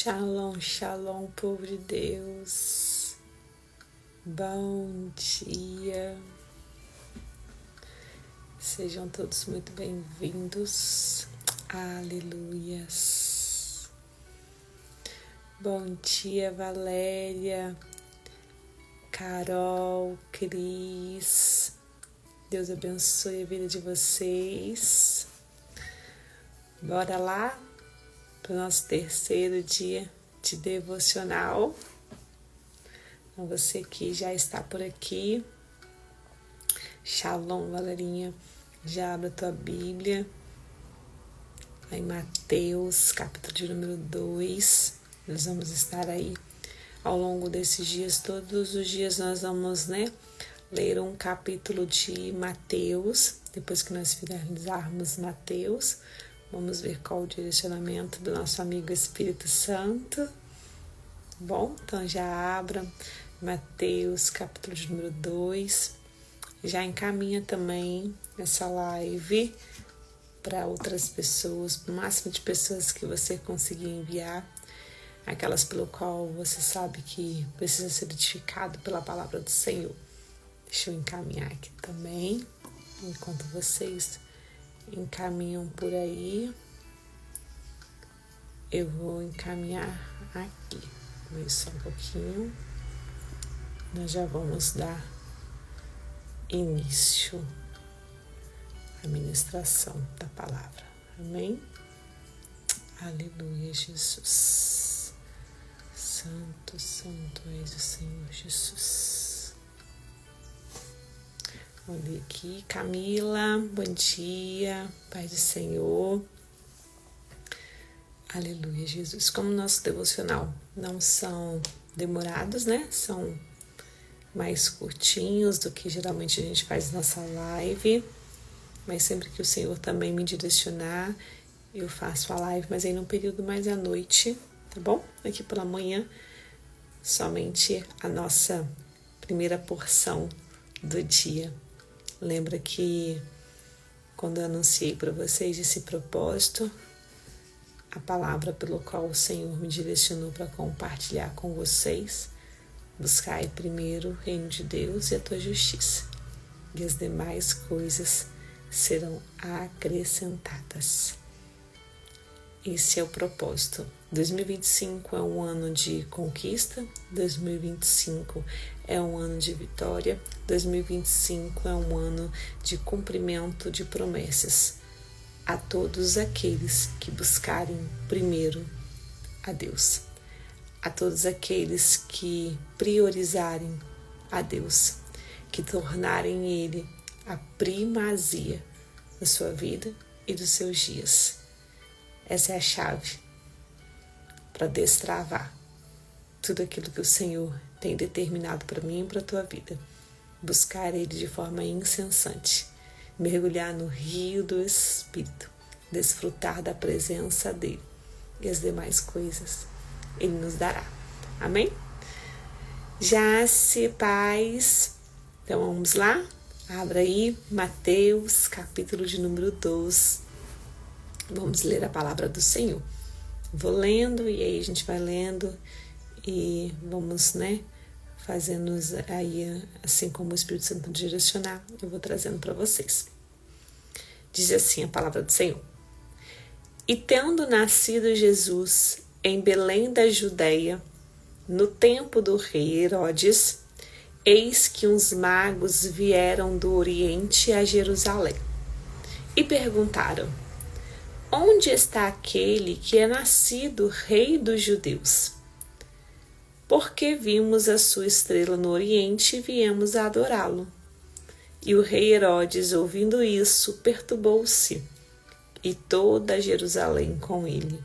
Shalom, shalom, povo de Deus. Bom dia. Sejam todos muito bem-vindos. Aleluias. Bom dia, Valéria, Carol, Cris. Deus abençoe a vida de vocês. Bora lá para o nosso terceiro dia de devocional. Então, você que já está por aqui, Shalom, Valerinha, já abre a tua Bíblia, em Mateus, capítulo de número 2, nós vamos estar aí ao longo desses dias, todos os dias nós vamos, ler um capítulo de Mateus. Depois que nós finalizarmos Mateus, vamos ver qual o direcionamento do nosso amigo Espírito Santo. Bom, então já abra Mateus, capítulo de número 2. Já encaminha também essa live para outras pessoas, para o máximo de pessoas que você conseguir enviar, aquelas pelo qual você sabe que precisa ser edificado pela palavra do Senhor. Deixa eu encaminhar aqui também, enquanto vocês encaminham por aí, eu vou encaminhar aqui. Vou só um pouquinho. Nós já vamos dar início à ministração da palavra. Amém? Aleluia, Jesus. Santo, santo és o Senhor Jesus. Vamos ler aqui. Camila, bom dia, Pai do Senhor. Aleluia, Jesus. Como nosso devocional não são demorados, são mais curtinhos do que geralmente a gente faz nossa live, mas sempre que o Senhor também me direcionar, eu faço a live, mas aí num período mais à noite, tá bom? Aqui pela manhã, somente a nossa primeira porção do dia. Lembra que quando eu anunciei para vocês esse propósito, a palavra pelo qual o Senhor me direcionou para compartilhar com vocês: buscai primeiro o reino de Deus e a tua justiça, e as demais coisas serão acrescentadas. Esse é o propósito. 2025 é um ano de conquista, 2025 é um ano de vitória, 2025 é um ano de cumprimento de promessas a todos aqueles que buscarem primeiro a Deus, a todos aqueles que priorizarem a Deus, que tornarem Ele a primazia da sua vida e dos seus dias. Essa é a chave para destravar tudo aquilo que o Senhor tem determinado para mim e para a tua vida. Buscar Ele de forma incessante, mergulhar no rio do Espírito, desfrutar da presença dEle, e as demais coisas Ele nos dará. Amém? Jace, paz. Então vamos lá? Abra aí Mateus, capítulo de número 12. Vamos ler a palavra do Senhor. Vou lendo e aí a gente vai lendo e vamos, fazendo aí assim como o Espírito Santo direcionar, eu vou trazendo para vocês. Diz assim a palavra do Senhor: E tendo nascido Jesus em Belém da Judeia, no tempo do rei Herodes, eis que uns magos vieram do Oriente a Jerusalém e perguntaram: Onde está aquele que é nascido rei dos judeus? Porque vimos a sua estrela no Oriente e viemos a adorá-lo. E o rei Herodes, ouvindo isso, perturbou-se, e toda Jerusalém com ele.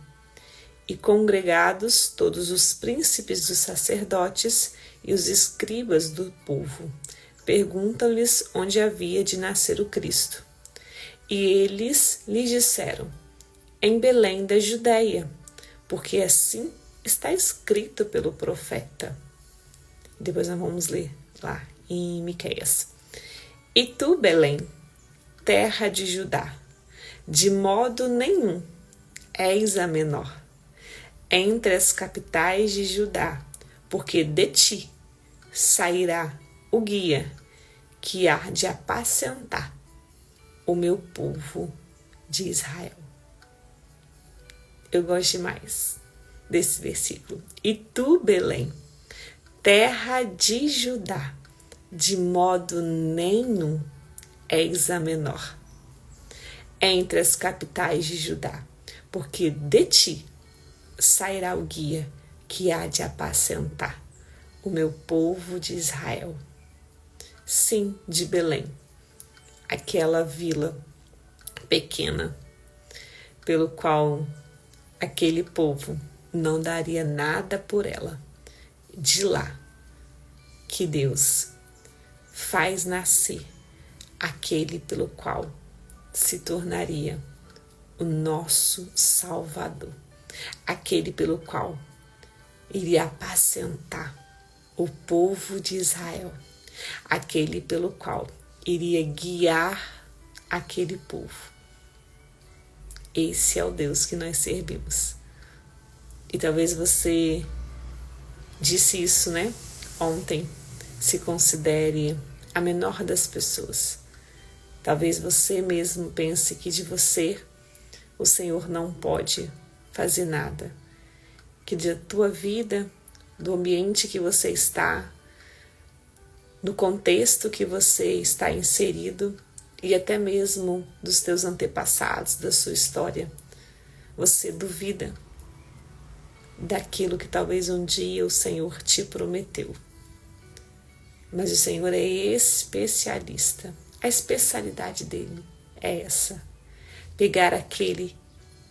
E congregados todos os príncipes dos sacerdotes e os escribas do povo, perguntam-lhes onde havia de nascer o Cristo. E eles lhes disseram: Em Belém da Judeia, porque assim está escrito pelo profeta. Depois nós vamos ler lá em Miqueias. E tu, Belém, terra de Judá, de modo nenhum és a menor entre as capitais de Judá, porque de ti sairá o guia que há de apacentar o meu povo de Israel. Eu gosto demais desse versículo. E tu, Belém, terra de Judá, de modo nenhum és a menor entre as capitais de Judá, porque de ti sairá o guia que há de apacentar o meu povo de Israel. Sim, de Belém, aquela vila pequena, pelo qual aquele povo não daria nada por ela. De lá que Deus faz nascer aquele pelo qual se tornaria o nosso Salvador, aquele pelo qual iria apacentar o povo de Israel, aquele pelo qual iria guiar aquele povo. Esse é o Deus que nós servimos. E talvez você disse isso, né? Ontem, se considere a menor das pessoas. Talvez você mesmo pense que de você o Senhor não pode fazer nada. Que da tua vida, do ambiente que você está, no contexto que você está inserido e até mesmo dos teus antepassados, da sua história, você duvida daquilo que talvez um dia o Senhor te prometeu. Mas o Senhor é especialista. A especialidade dele é essa: pegar aquele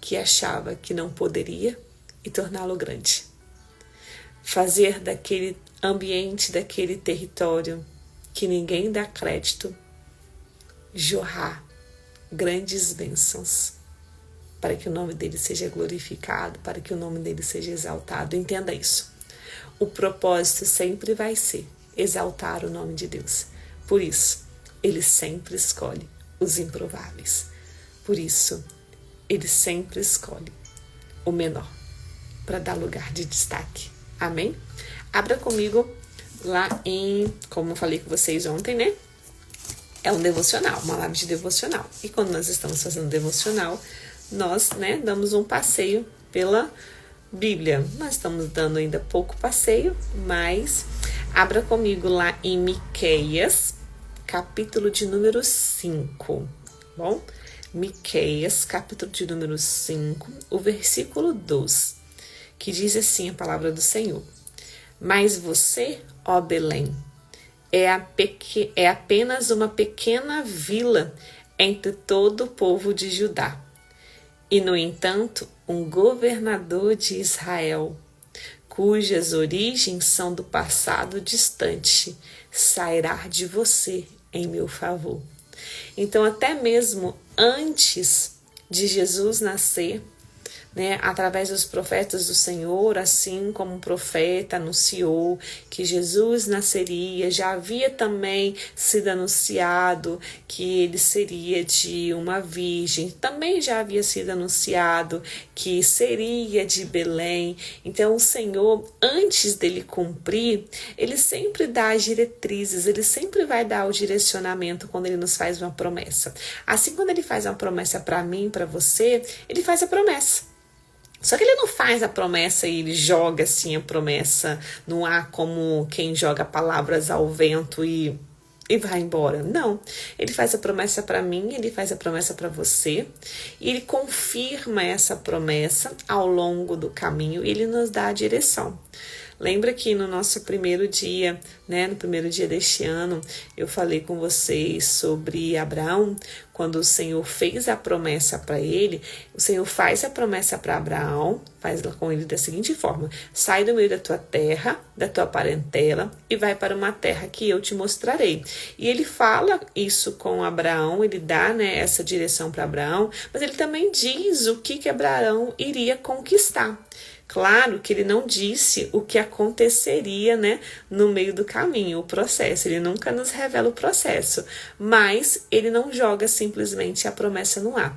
que achava que não poderia e torná-lo grande. Fazer daquele ambiente, daquele território que ninguém dá crédito, jorrar grandes bênçãos, para que o nome dele seja glorificado, para que o nome dele seja exaltado. Entenda isso. O propósito sempre vai ser exaltar o nome de Deus. Por isso, ele sempre escolhe os improváveis. Por isso, ele sempre escolhe o menor para dar lugar de destaque. Amém? Abra comigo lá em, como eu falei com vocês ontem, né? É um devocional, uma live de devocional. E quando nós estamos fazendo devocional, nós, né, damos um passeio pela Bíblia. Nós estamos dando ainda pouco passeio, mas abra comigo lá em Miqueias, capítulo de número 5, bom? Miqueias, capítulo de número 5, o versículo 2, que diz assim a palavra do Senhor: Mas você, ó Belém, é apenas uma pequena vila entre todo o povo de Judá. E, no entanto, um governador de Israel, cujas origens são do passado distante, sairá de você em meu favor. Então, até mesmo antes de Jesus nascer, né, através dos profetas do Senhor, assim como um profeta anunciou que Jesus nasceria, já havia também sido anunciado que ele seria de uma virgem, também já havia sido anunciado que seria de Belém. Então o Senhor, antes dele cumprir, ele sempre dá as diretrizes, ele sempre vai dar o direcionamento quando ele nos faz uma promessa. Assim, quando ele faz uma promessa para mim, para você, ele faz a promessa. Só que ele não faz a promessa e ele joga assim a promessa no ar como quem joga palavras ao vento e vai embora. Não, ele faz a promessa para mim, ele faz a promessa para você e ele confirma essa promessa ao longo do caminho e ele nos dá a direção. Lembra que no nosso primeiro dia, né, no primeiro dia deste ano, eu falei com vocês sobre Abraão, quando o Senhor fez a promessa para ele, o Senhor faz a promessa para Abraão, faz com ele da seguinte forma: sai do meio da tua terra, da tua parentela e vai para uma terra que eu te mostrarei. E ele fala isso com Abraão, ele dá, né, essa direção para Abraão, mas ele também diz o que Abraão iria conquistar. Claro que ele não disse o que aconteceria, né, no meio do caminho, o processo. Ele nunca nos revela o processo, mas ele não joga simplesmente a promessa no ar.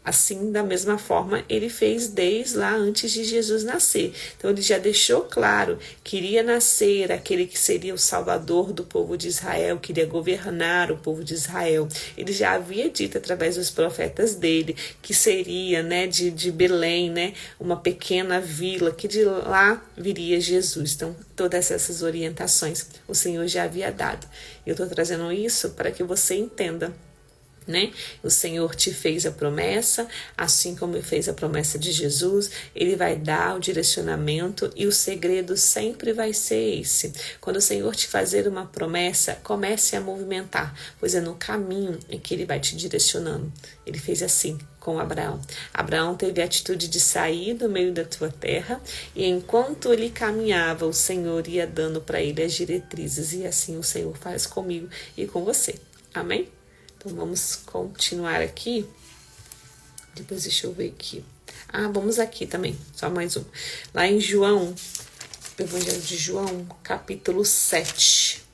Assim, da mesma forma, ele fez desde lá antes de Jesus nascer. Então, ele já deixou claro que iria nascer aquele que seria o salvador do povo de Israel, que iria governar o povo de Israel. Ele já havia dito através dos profetas dele que seria, né, de Belém, né, uma pequena vila, que de lá viria Jesus. Então, todas essas orientações o Senhor já havia dado. Eu estou trazendo isso para que você entenda, né? O Senhor te fez a promessa, assim como ele fez a promessa de Jesus, ele vai dar o direcionamento e o segredo sempre vai ser esse. Quando o Senhor te fazer uma promessa, comece a movimentar, pois é no caminho em que ele vai te direcionando. Ele fez assim com Abraão. Abraão teve a atitude de sair do meio da tua terra e enquanto ele caminhava, o Senhor ia dando para ele as diretrizes e assim o Senhor faz comigo e com você. Amém? Então, vamos continuar aqui. Depois, deixa eu ver aqui. Vamos aqui também. Só mais um. Lá em João, Evangelho de João, capítulo 7,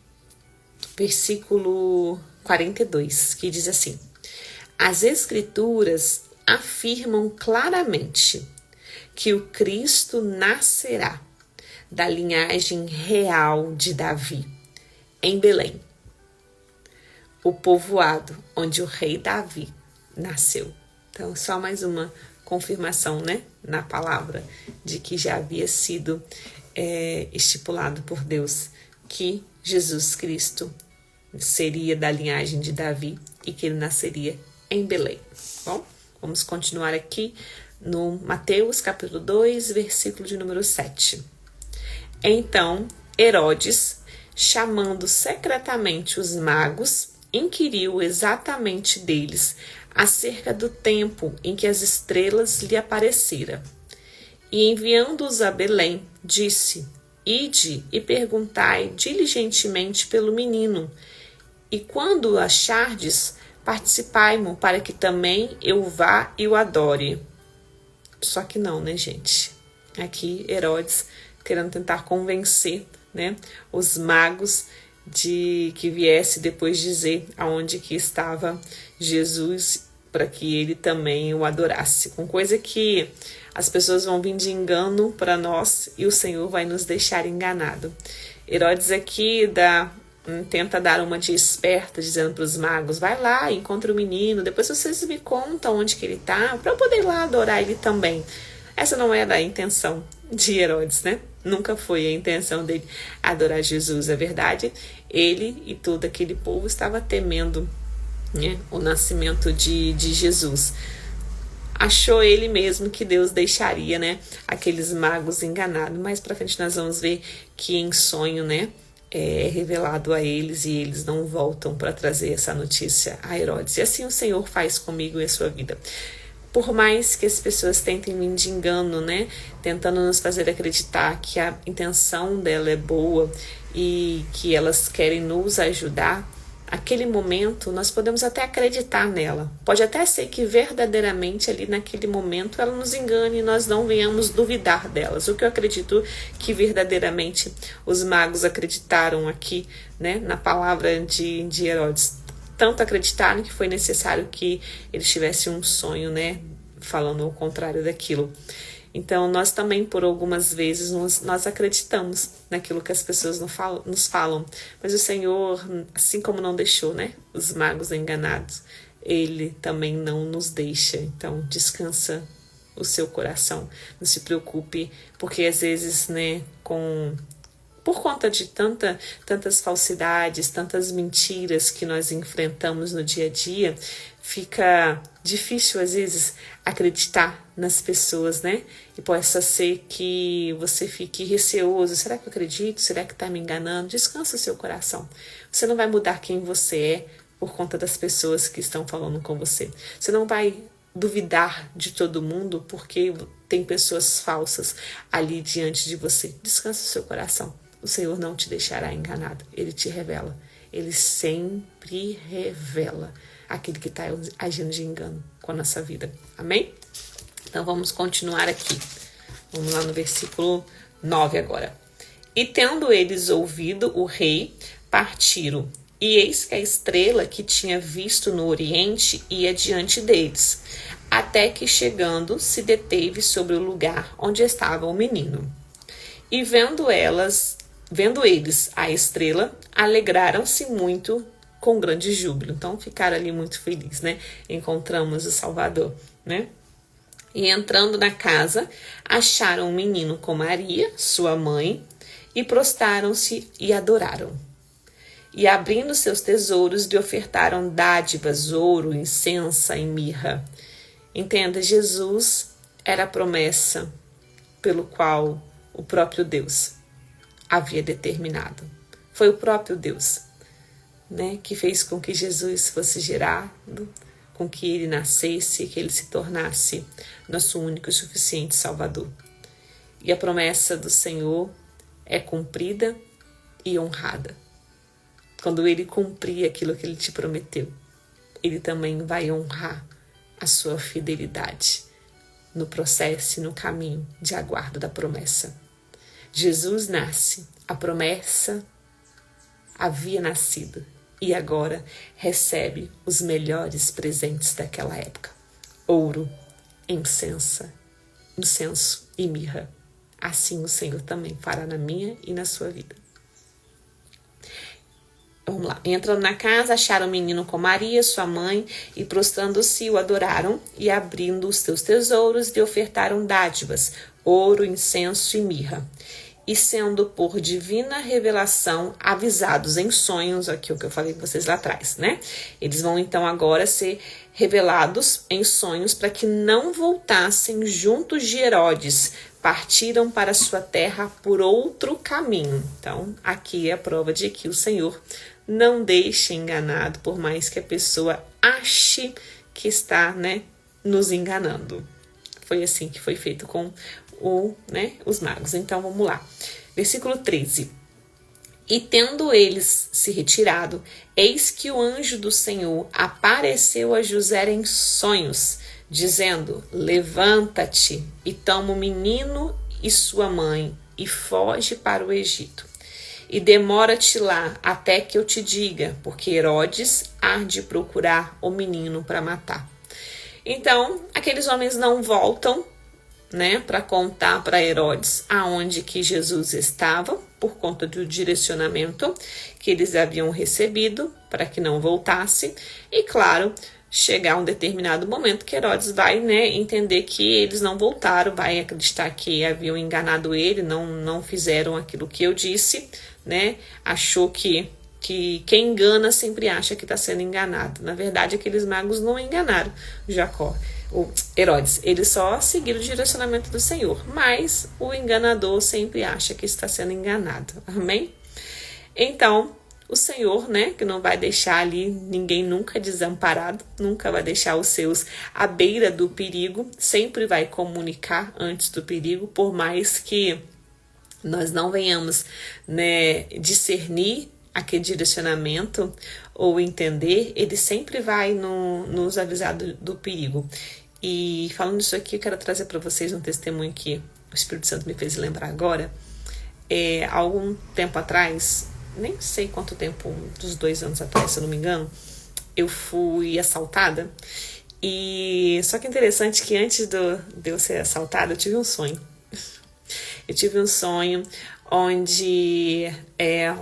versículo 42, que diz assim: as Escrituras afirmam claramente que o Cristo nascerá da linhagem real de Davi, em Belém, o povoado onde o rei Davi nasceu. Então, só mais uma confirmação, né, na palavra, de que já havia sido estipulado por Deus que Jesus Cristo seria da linhagem de Davi e que ele nasceria em Belém. Bom, vamos continuar aqui no Mateus, capítulo 2, versículo de número 7. Então, Herodes, chamando secretamente os magos, inquiriu exatamente deles acerca do tempo em que as estrelas lhe apareceram. E enviando-os a Belém, disse: ide e perguntai diligentemente pelo menino, e quando o achardes, participai-mo, para que também eu vá e o adore. Só que não, né, gente? Aqui Herodes querendo tentar convencer, né, os magos de que viesse depois dizer aonde que estava Jesus, para que ele também o adorasse, com coisa que as pessoas vão vir de engano para nós e o Senhor vai nos deixar enganado. Herodes aqui tenta dar uma de esperta, dizendo para os magos: vai lá, encontra o menino, depois vocês me contam onde que ele está, para eu poder ir lá adorar ele também. Essa não era a intenção de Herodes, né? Nunca foi a intenção dele adorar Jesus. É verdade, ele e todo aquele povo estava temendo, né, o nascimento de Jesus. Achou ele mesmo que Deus deixaria, né, aqueles magos enganados. Mais para frente nós vamos ver que em sonho, né, é revelado a eles e eles não voltam para trazer essa notícia a Herodes. E assim o Senhor faz comigo e a sua vida. Por mais que as pessoas tentem vir de engano, né, tentando nos fazer acreditar que a intenção dela é boa e que elas querem nos ajudar, aquele momento nós podemos até acreditar nela. Pode até ser que verdadeiramente ali naquele momento ela nos engane e nós não venhamos duvidar delas. O que eu acredito que verdadeiramente os magos acreditaram aqui, né, na palavra de Herodes. Tanto acreditaram que foi necessário que eles tivessem um sonho, né, falando o contrário daquilo. Então, nós também, por algumas vezes, nós acreditamos naquilo que as pessoas nos falam. Mas o Senhor, assim como não deixou, né, os magos enganados, Ele também não nos deixa. Então, descansa o seu coração. Não se preocupe, porque às vezes, né, por conta de tantas falsidades, tantas mentiras que nós enfrentamos no dia a dia, fica difícil às vezes acreditar nas pessoas, né? E possa ser que você fique receoso. Será que eu acredito? Será que está me enganando? Descansa o seu coração. Você não vai mudar quem você é por conta das pessoas que estão falando com você. Você não vai duvidar de todo mundo porque tem pessoas falsas ali diante de você. Descansa o seu coração. O Senhor não te deixará enganado. Ele te revela. Ele sempre revela aquele que está agindo de engano com a nossa vida. Amém? Então vamos continuar aqui. Vamos lá no versículo 9 agora. E tendo eles ouvido o rei, partiram. E eis que a estrela que tinha visto no oriente ia diante deles, até que chegando se deteve sobre o lugar onde estava o menino. E vendo eles a estrela, alegraram-se muito com grande júbilo. Então ficaram ali muito felizes, né? Encontramos o Salvador, né? E entrando na casa, acharam o menino com Maria, sua mãe, e prostraram-se e adoraram. E abrindo seus tesouros, lhe ofertaram dádivas, ouro, incenso e mirra. Entenda, Jesus era a promessa pelo qual o próprio Deus havia determinado. Foi o próprio Deus, né, que fez com que Jesus fosse gerado, com que ele nascesse, que ele se tornasse nosso único e suficiente Salvador. E a promessa do Senhor é cumprida e honrada. Quando ele cumprir aquilo que ele te prometeu, ele também vai honrar a sua fidelidade no processo e no caminho de aguardo da promessa. Jesus nasce, a promessa havia nascido e agora recebe os melhores presentes daquela época: ouro, incenso e mirra. Assim o Senhor também fará na minha e na sua vida. Vamos lá. Entrando na casa, acharam o menino com Maria, sua mãe, e prostrando-se o adoraram, e abrindo os seus tesouros lhe ofertaram dádivas, ouro, incenso e mirra. E sendo por divina revelação avisados em sonhos, aqui o que eu falei com vocês lá atrás, né? Eles vão então agora ser revelados em sonhos para que não voltassem juntos de Herodes, partiram para sua terra por outro caminho. Então, aqui é a prova de que o Senhor não deixa enganado, por mais que a pessoa ache que está, né, nos enganando. Foi assim que foi feito com os magos. Então, vamos lá. Versículo 13. E tendo eles se retirado, eis que o anjo do Senhor apareceu a José em sonhos, dizendo: levanta-te e toma o menino e sua mãe e foge para o Egito. E demora-te lá até que eu te diga, porque Herodes há de procurar o menino para matar. Então, aqueles homens não voltam, né, para contar para Herodes aonde que Jesus estava, por conta do direcionamento que eles haviam recebido para que não voltasse. E claro, chegar um determinado momento que Herodes vai, né, entender que eles não voltaram, vai acreditar que haviam enganado ele, não fizeram aquilo que eu disse, né, achou que quem engana sempre acha que está sendo enganado. Na verdade, aqueles magos não enganaram o Herodes, eles só seguiram o direcionamento do Senhor, mas o enganador sempre acha que está sendo enganado. Amém? Então, o Senhor, né, que não vai deixar ali ninguém nunca desamparado, nunca vai deixar os seus à beira do perigo, sempre vai comunicar antes do perigo, por mais que nós não venhamos, né, discernir aquele direcionamento ou entender, ele sempre vai nos avisar do perigo. E falando isso aqui, eu quero trazer para vocês um testemunho que o Espírito Santo me fez lembrar agora. Há algum tempo atrás, nem sei quanto tempo, dos 2 anos atrás, se eu não me engano, eu fui assaltada. E só que é interessante que antes de eu ser assaltada, eu tive um sonho. Eu tive um sonho onde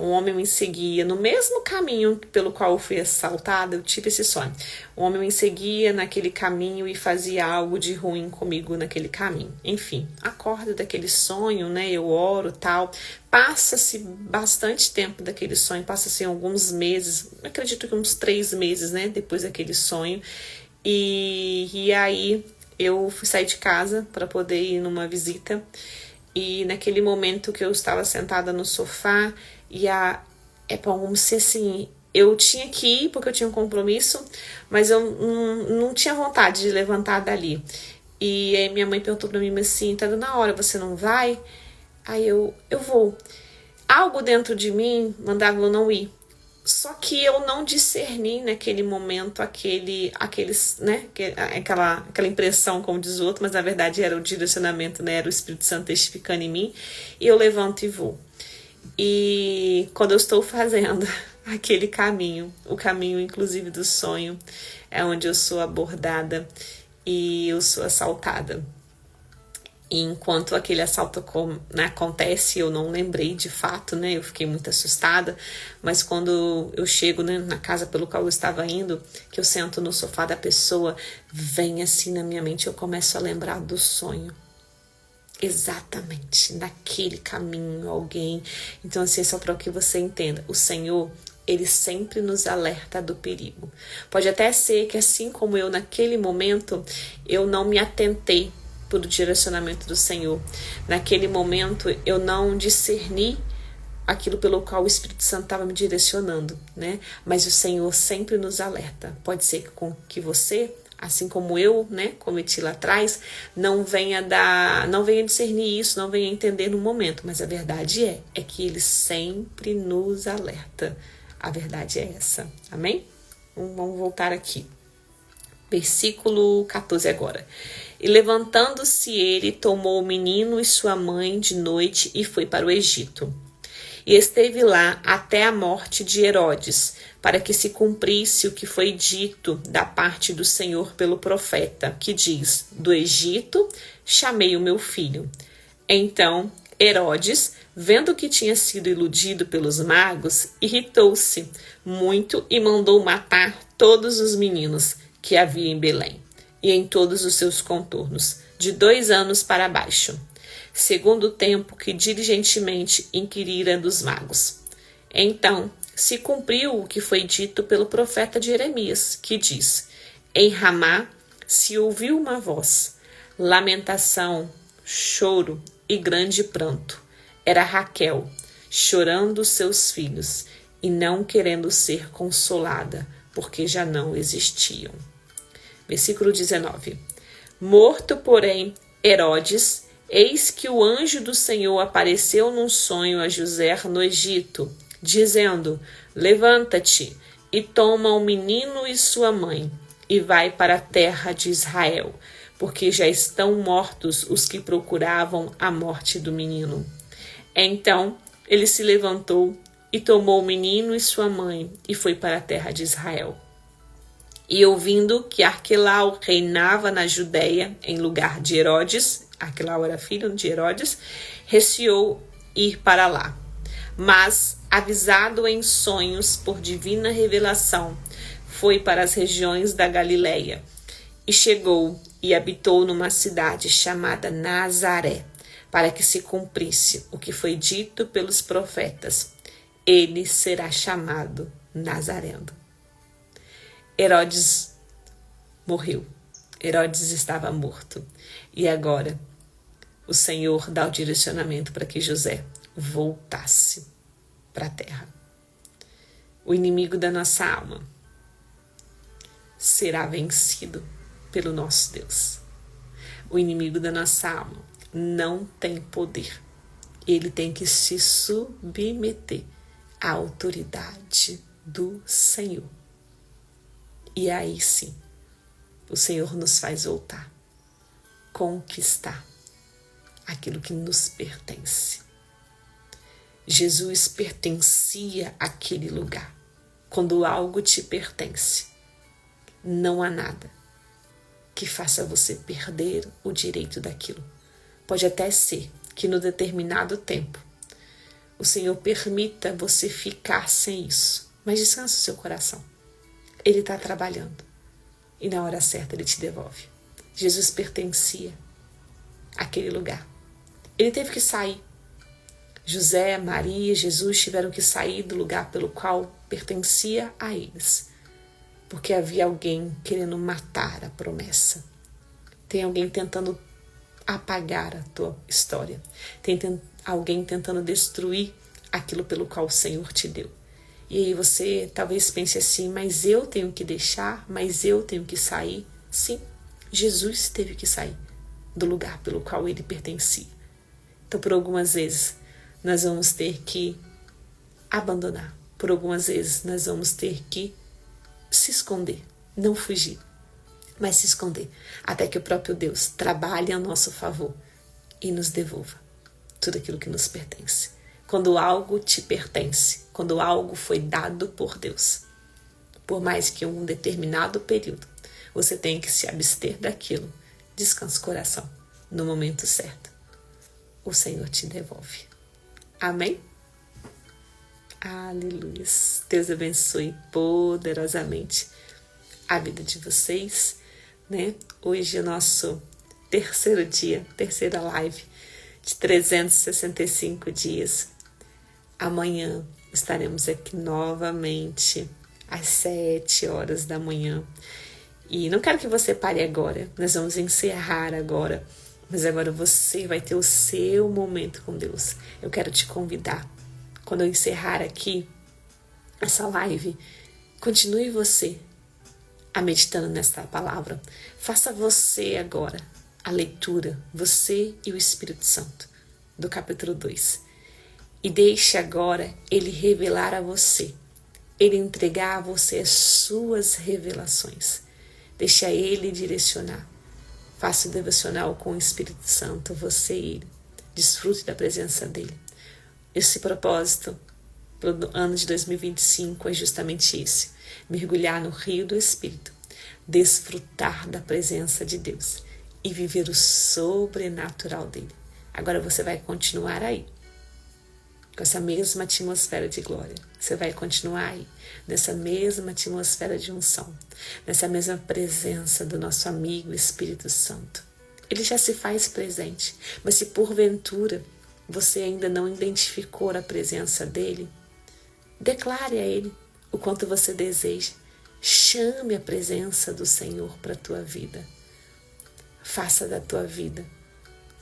um homem me seguia no mesmo caminho pelo qual eu fui assaltada. Eu tive esse sonho. Um homem me seguia naquele caminho e fazia algo de ruim comigo naquele caminho. Enfim, acordo daquele sonho, né? Eu oro, tal. Passa-se bastante tempo daquele sonho, passa-se alguns meses, acredito que uns 3 meses, né? Depois daquele sonho. E aí eu fui sair de casa para poder ir numa visita. E naquele momento que eu estava sentada no sofá, como se assim, eu tinha que ir porque eu tinha um compromisso, mas eu não tinha vontade de levantar dali. E aí minha mãe perguntou pra mim assim: tá dando a hora, você não vai? Aí eu vou. Algo dentro de mim mandava eu não ir. Só que eu não discerni naquele momento aqueles, né, aquela impressão, como diz o outro, mas na verdade era o direcionamento, né, era o Espírito Santo testificando em mim, e eu levanto e vou. E quando eu estou fazendo aquele caminho, o caminho inclusive do sonho, é onde eu sou abordada e eu sou assaltada. E enquanto aquele assalto acontece, eu não lembrei de fato, né? Eu fiquei muito assustada, mas quando eu chego, né, na casa pelo qual eu estava indo, que eu sento no sofá da pessoa, vem assim na minha mente, eu começo a lembrar do sonho. Exatamente, naquele caminho, alguém. Então, assim, é só para que você entenda. O Senhor, Ele sempre nos alerta do perigo. Pode até ser que, assim como eu, naquele momento, eu não me atentei por direcionamento do Senhor. Naquele momento, eu não discerni aquilo pelo qual o Espírito Santo estava me direcionando, né? Mas o Senhor sempre nos alerta. Pode ser que você, assim como eu, né, cometi lá atrás, não venha discernir isso, não venha entender no momento, mas a verdade é que Ele sempre nos alerta. A verdade é essa, amém? Vamos voltar aqui. Versículo 14 agora. E levantando-se ele, tomou o menino e sua mãe de noite e foi para o Egito. E esteve lá até a morte de Herodes, para que se cumprisse o que foi dito da parte do Senhor pelo profeta, que diz: do Egito chamei o meu filho. Então Herodes, vendo que tinha sido iludido pelos magos, irritou-se muito e mandou matar todos os meninos que havia em Belém e em todos os seus contornos, de 2 anos para baixo, segundo o tempo que diligentemente inquirira dos magos. Então se cumpriu o que foi dito pelo profeta Jeremias, que diz: em Ramá se ouviu uma voz, lamentação, choro e grande pranto. Era Raquel, chorando os seus filhos e não querendo ser consolada, porque já não existiam. Versículo 19. Morto, porém, Herodes, eis que o anjo do Senhor apareceu num sonho a José no Egito, dizendo: levanta-te e toma o menino e sua mãe, e vai para a terra de Israel, porque já estão mortos os que procuravam a morte do menino. Então ele se levantou e tomou o menino e sua mãe, e foi para a terra de Israel. E ouvindo que Arquelau reinava na Judéia em lugar de Herodes, Arquelau era filho de Herodes, receou ir para lá. Mas, avisado em sonhos por divina revelação, foi para as regiões da Galileia, e chegou e habitou numa cidade chamada Nazaré, para que se cumprisse o que foi dito pelos profetas: ele será chamado Nazareno. Herodes morreu. Herodes estava morto. E agora o Senhor dá o direcionamento para que José voltasse para a terra. O inimigo da nossa alma será vencido pelo nosso Deus. O inimigo da nossa alma não tem poder. Ele tem que se submeter à autoridade do Senhor. E aí sim, o Senhor nos faz voltar, conquistar aquilo que nos pertence. Jesus pertencia àquele lugar. Quando algo te pertence, não há nada que faça você perder o direito daquilo. Pode até ser que no determinado tempo o Senhor permita você ficar sem isso, mas descansa o seu coração. Ele está trabalhando e na hora certa Ele te devolve. Jesus pertencia àquele lugar. Ele teve que sair. José, Maria, Jesus tiveram que sair do lugar pelo qual pertencia a eles, porque havia alguém querendo matar a promessa. Tem alguém tentando apagar a tua história. Tem alguém tentando destruir aquilo pelo qual o Senhor te deu. E aí você talvez pense assim: mas eu tenho que deixar, mas eu tenho que sair. Sim, Jesus teve que sair do lugar pelo qual ele pertencia. Então, por algumas vezes, nós vamos ter que abandonar. Por algumas vezes, nós vamos ter que se esconder, não fugir, mas se esconder, até que o próprio Deus trabalhe a nosso favor e nos devolva tudo aquilo que nos pertence. Quando algo te pertence, quando algo foi dado por Deus, por mais que em um determinado período Você tem que se abster daquilo. Descansa o coração. No momento certo, o Senhor te devolve. Amém? Aleluia. Deus abençoe poderosamente a vida de vocês, né? Hoje é o nosso terceiro dia, terceira live de 365 dias. Amanhã estaremos aqui novamente às 7 horas da manhã. E não quero que você pare agora. Nós vamos encerrar agora. Mas agora você vai ter o seu momento com Deus. Eu quero te convidar. Quando eu encerrar aqui essa live, continue você a meditando nesta palavra. Faça você agora a leitura, você e o Espírito Santo, do capítulo 2. E deixe agora Ele revelar a você, Ele entregar a você as suas revelações. Deixa Ele direcionar. Faça o devocional com o Espírito Santo, você e Ele. Desfrute da presença dEle. Esse propósito para o ano de 2025 é justamente esse: mergulhar no rio do Espírito, desfrutar da presença de Deus e viver o sobrenatural dele. Agora você vai continuar aí, com essa mesma atmosfera de glória. Você vai continuar aí, nessa mesma atmosfera de unção, nessa mesma presença do nosso amigo Espírito Santo. Ele já se faz presente, mas se porventura você ainda não identificou a presença dele, declare a ele o quanto você deseja. Chame a presença do Senhor para a tua vida. Faça da tua vida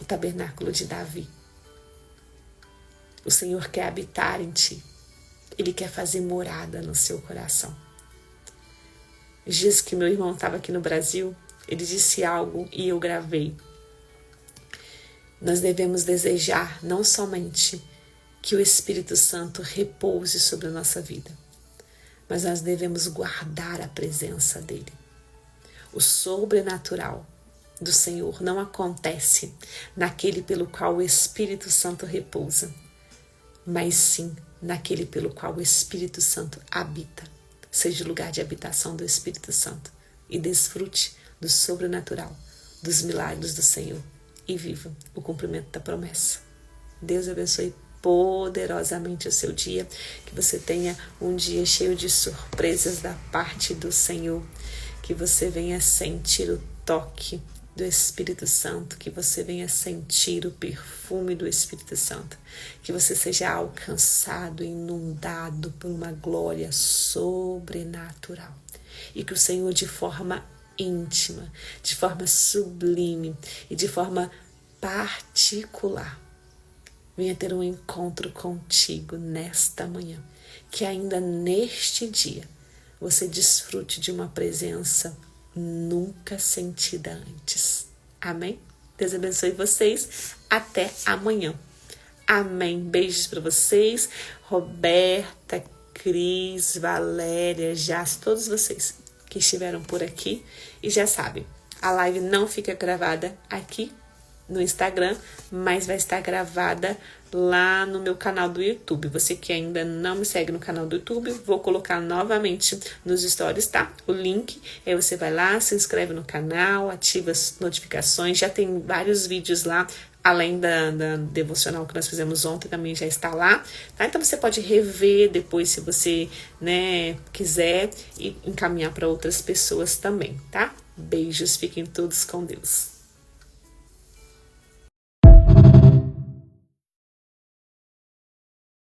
o tabernáculo de Davi. O Senhor quer habitar em ti. Ele quer fazer morada no seu coração. Os dias que meu irmão estava aqui no Brasil, ele disse algo e eu gravei. Nós devemos desejar não somente que o Espírito Santo repouse sobre a nossa vida, mas nós devemos guardar a presença dele. O sobrenatural do Senhor não acontece naquele pelo qual o Espírito Santo repousa, mas sim naquele pelo qual o Espírito Santo habita. Seja o lugar de habitação do Espírito Santo e desfrute do sobrenatural, dos milagres do Senhor e viva o cumprimento da promessa. Deus abençoe poderosamente o seu dia, que você tenha um dia cheio de surpresas da parte do Senhor, que você venha sentir o toque do Espírito Santo, que você venha sentir o perfume do Espírito Santo, que você seja alcançado, inundado por uma glória sobrenatural e que o Senhor, de forma íntima, de forma sublime e de forma particular, venha ter um encontro contigo nesta manhã, que ainda neste dia você desfrute de uma presença nunca sentida antes. Amém? Deus abençoe vocês. Até amanhã. Amém. Beijos para vocês. Roberta, Cris, Valéria, Jas, todos vocês que estiveram por aqui. E já sabem, a live não fica gravada aqui no Instagram, mas vai estar gravada lá no meu canal do YouTube. Você que ainda não me segue no canal do YouTube, vou colocar novamente nos stories, tá? O link, aí você vai lá, se inscreve no canal, ativa as notificações, já tem vários vídeos lá, além da devocional que nós fizemos ontem, também já está lá, tá? Então você pode rever depois, se você, quiser, e encaminhar para outras pessoas também, tá? Beijos, fiquem todos com Deus.